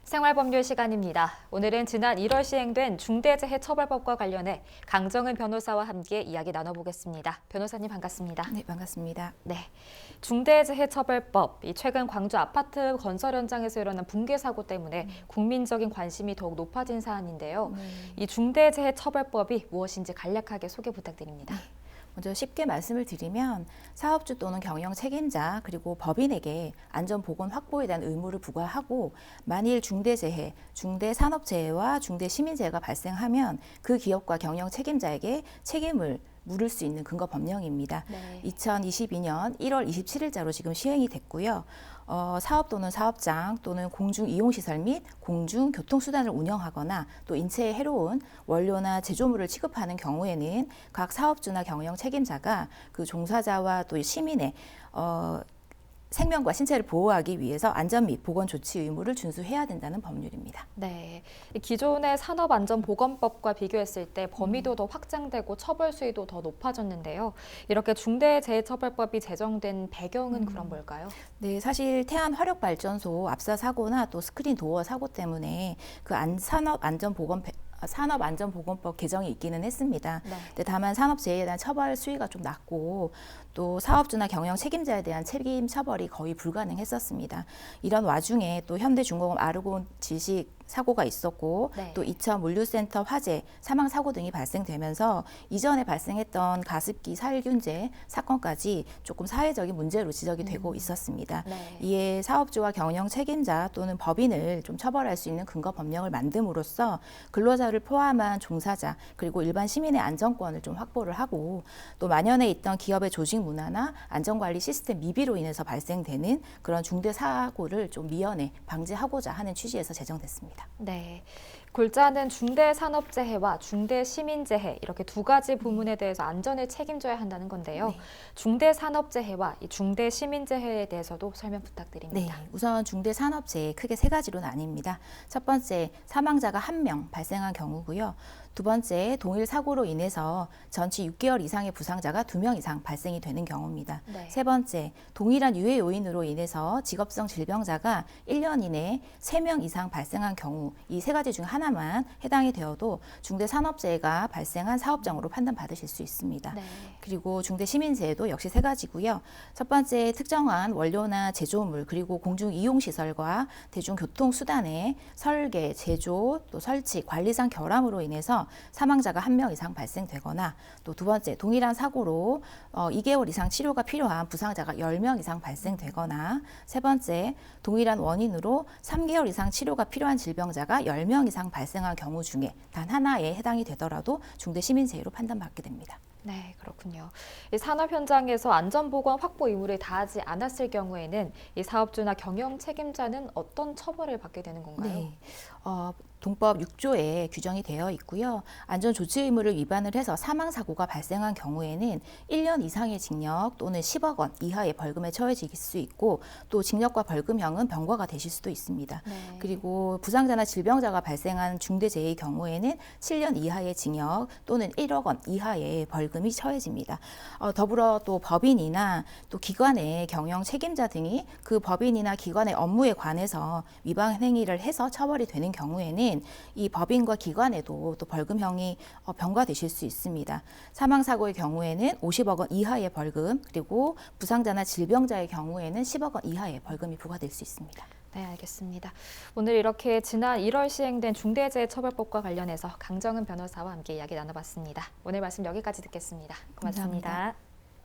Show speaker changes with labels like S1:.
S1: 생활법률 시간입니다. 오늘은 지난 1월 시행된 중대재해처벌법과 관련해 강정은 변호사와 함께 이야기 나눠보겠습니다. 변호사님 반갑습니다.
S2: 네, 반갑습니다.
S1: 네, 중대재해처벌법, 최근 광주 아파트 건설 현장에서 일어난 붕괴 사고 때문에 국민적인 관심이 더욱 높아진 사안인데요. 이 중대재해처벌법이 무엇인지 간략하게 소개 부탁드립니다.
S2: 먼저 쉽게 말씀을 드리면 사업주 또는 경영 책임자 그리고 법인에게 안전보건 확보에 대한 의무를 부과하고 만일 중대재해, 중대산업재해와 중대시민재해가 발생하면 그 기업과 경영 책임자에게 책임을 물을 수 있는 근거 법령입니다.
S1: 네.
S2: 2022년 1월 27일자로 지금 시행이 됐고요. 사업 또는 사업장 또는 공중이용시설 및 공중교통수단을 운영하거나 또 인체에 해로운 원료나 제조물을 취급하는 경우에는 각 사업주나 경영 책임자가 그 종사자와 또 시민의 생명과 신체를 보호하기 위해서 안전 및 보건 조치 의무를 준수해야 된다는 법률입니다.
S1: 네, 기존의 산업안전보건법과 비교했을 때 범위도 더 확장되고 처벌 수위도 더 높아졌는데요. 이렇게 중대재해처벌법이 제정된 배경은 그럼 뭘까요?
S2: 네, 사실 태안화력발전소 압사 사고나 또 스크린 도어 사고 때문에 그 산업안전보건법 개정이 있기는 했습니다.
S1: 네.
S2: 근데 다만 산업재해에 대한 처벌 수위가 좀 낮고 또 사업주나 경영 책임자에 대한 책임 처벌이 거의 불가능했었습니다. 이런 와중에 또 현대중공업 아르곤 지식 사고가 있었고
S1: 네.
S2: 또 이천 물류센터 화재, 사망 사고 등이 발생되면서 이전에 발생했던 가습기 살균제 사건까지 조금 사회적인 문제로 지적이 되고 있었습니다.
S1: 네.
S2: 이에 사업주와 경영 책임자 또는 법인을 좀 처벌할 수 있는 근거 법령을 만듦으로써 근로자를 포함한 종사자 그리고 일반 시민의 안전권을 좀 확보를 하고 또 만연해 있던 기업의 조직 문화나 안전관리 시스템 미비로 인해서 발생되는 그런 중대 사고를 좀 미연에 방지하고자 하는 취지에서 제정됐습니다.
S1: 네, 골자는 중대산업재해와 중대시민재해 이렇게 두 가지 부문에 대해서 안전을 책임져야 한다는 건데요.
S2: 네.
S1: 중대산업재해와 이 중대시민재해에 대해서도 설명
S2: 네,
S1: 부탁드립니다.
S2: 우선 중대산업재해 크게 세 가지로 나뉩니다. 첫 번째, 사망자가 1명 발생한 경우고요. 두 번째, 동일 사고로 인해서 전치 6개월 이상의 부상자가 2명 이상 발생이 되는 경우입니다.
S1: 네.
S2: 세 번째, 동일한 유해 요인으로 인해서 직업성 질병자가 1년 이내에 3명 이상 발생한 경우 이 세 가지 중 하나만 해당이 되어도 중대산업재해가 발생한 사업장으로 판단받으실 수 있습니다.
S1: 네.
S2: 그리고 중대시민재해도 역시 세 가지고요. 첫 번째, 특정한 원료나 제조물 그리고 공중이용시설과 대중교통수단의 설계, 제조, 또 설치, 관리상 결함으로 인해서 사망자가 1명 이상 발생되거나 또 두 번째, 동일한 사고로 2개월 이상 치료가 필요한 부상자가 10명 이상 발생되거나 세 번째, 동일한 원인으로 3개월 이상 치료가 필요한 질병자가 10명 이상 발생한 경우 중에 단 하나에 해당이 되더라도 중대시민재해로 판단받게 됩니다.
S1: 네, 그렇군요. 이 산업 현장에서 안전보건 확보 의무를 다하지 않았을 경우에는 이 사업주나 경영 책임자는 어떤 처벌을 받게 되는 건가요?
S2: 네. 동법 6조에 규정이 되어 있고요. 안전조치 의무를 위반을 해서 사망사고가 발생한 경우에는 1년 이상의 징역 또는 10억 원 이하의 벌금에 처해질 수 있고 또 징역과 벌금형은 병과가 되실 수도 있습니다.
S1: 네.
S2: 그리고 부상자나 질병자가 발생한 중대재해의 경우에는 7년 이하의 징역 또는 1억 원 이하의 벌금이 처해집니다. 더불어 또 법인이나 또 기관의 경영 책임자 등이 그 법인이나 기관의 업무에 관해서 위반 행위를 해서 처벌이 되는 경우에는 이 법인과 기관에도 또 벌금형이 병과되실 수 있습니다. 사망사고의 경우에는 50억 원 이하의 벌금 그리고 부상자나 질병자의 경우에는 10억 원 이하의 벌금이 부과될 수 있습니다.
S1: 네, 알겠습니다. 오늘 이렇게 지난 1월 시행된 중대재해처벌법과 관련해서 강정은 변호사와 함께 이야기 나눠봤습니다. 오늘 말씀 여기까지 듣겠습니다. 고맙습니다.
S2: 감사합니다.